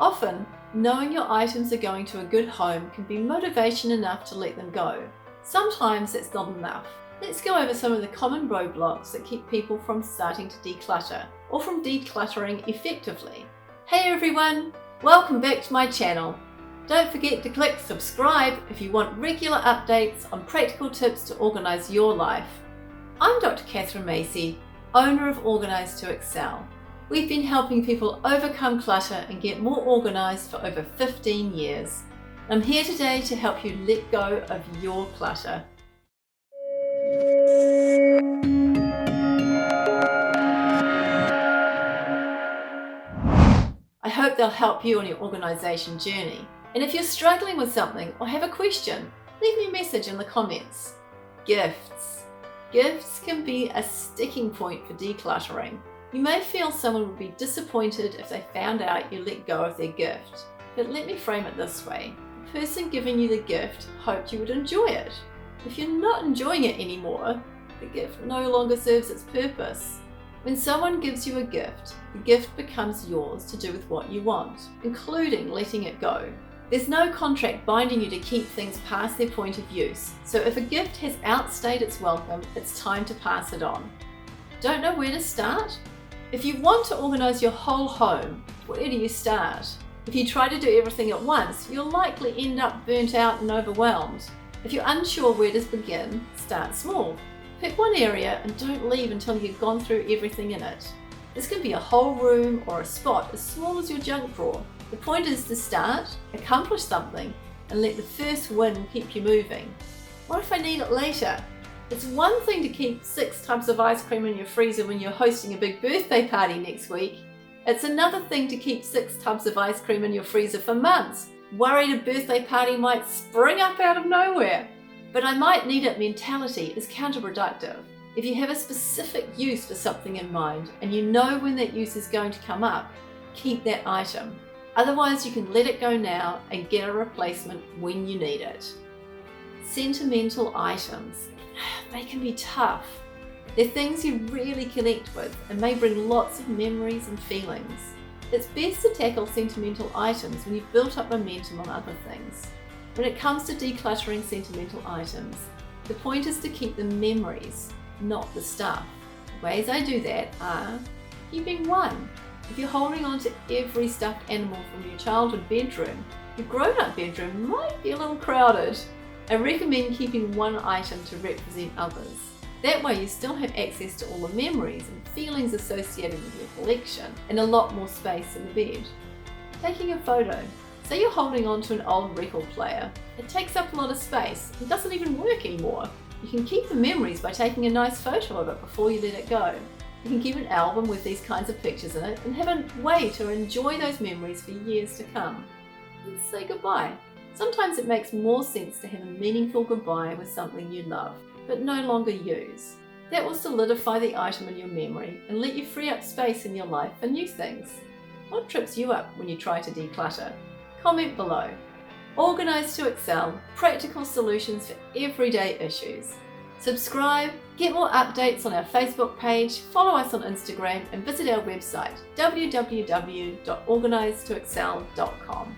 Often, knowing your items are going to a good home can be motivation enough to let them go. Sometimes it's not enough. Let's go over some of the common roadblocks that keep people from starting to declutter, or from decluttering effectively. Hey everyone! Welcome back to my channel. Don't forget to click subscribe if you want regular updates on practical tips to organise your life. I'm Dr. Catherine Macy, owner of Organise to Excel. We've been helping people overcome clutter and get more organised for over 15 years. I'm here today to help you let go of your clutter. I hope they'll help you on your organisation journey. And if you're struggling with something or have a question, leave me a message in the comments. Gifts. Gifts can be a sticking point for decluttering. You may feel someone would be disappointed if they found out you let go of their gift. But let me frame it this way. The person giving you the gift hoped you would enjoy it. If you're not enjoying it anymore, the gift no longer serves its purpose. When someone gives you a gift, the gift becomes yours to do with what you want, including letting it go. There's no contract binding you to keep things past their point of use, so if a gift has outstayed its welcome, it's time to pass it on. Don't know where to start? If you want to organise your whole home, where do you start? If you try to do everything at once, you'll likely end up burnt out and overwhelmed. If you're unsure where to begin, start small. Pick one area and don't leave until you've gone through everything in it. This could be a whole room or a spot as small as your junk drawer. The point is to start, accomplish something, and let the first win keep you moving. What if I need it later? It's one thing to keep 6 tubs of ice cream in your freezer when you're hosting a big birthday party next week. It's another thing to keep 6 tubs of ice cream in your freezer for months, worried a birthday party might spring up out of nowhere. But I might need it mentality is counterproductive. If you have a specific use for something in mind and you know when that use is going to come up, keep that item. Otherwise you can let it go now and get a replacement when you need it. Sentimental items. They can be tough. They're things you really connect with and may bring lots of memories and feelings. It's best to tackle sentimental items when you've built up momentum on other things. When it comes to decluttering sentimental items, the point is to keep the memories, not the stuff. The ways I do that are keeping one. If you're holding on to every stuffed animal from your childhood bedroom, your grown-up bedroom might be a little crowded. I recommend keeping one item to represent others. That way you still have access to all the memories and feelings associated with your collection and a lot more space in the bed. Taking a photo. Say you're holding on to an old record player. It takes up a lot of space and doesn't even work anymore. You can keep the memories by taking a nice photo of it before you let it go. You can keep an album with these kinds of pictures in it and have a way to enjoy those memories for years to come. And say goodbye. Sometimes it makes more sense to have a meaningful goodbye with something you love, but no longer use. That will solidify the item in your memory and let you free up space in your life for new things. What trips you up when you try to declutter? Comment below. Organise to Excel, practical solutions for everyday issues. Subscribe, get more updates on our Facebook page, follow us on Instagram and visit our website www.organisetoexcel.com.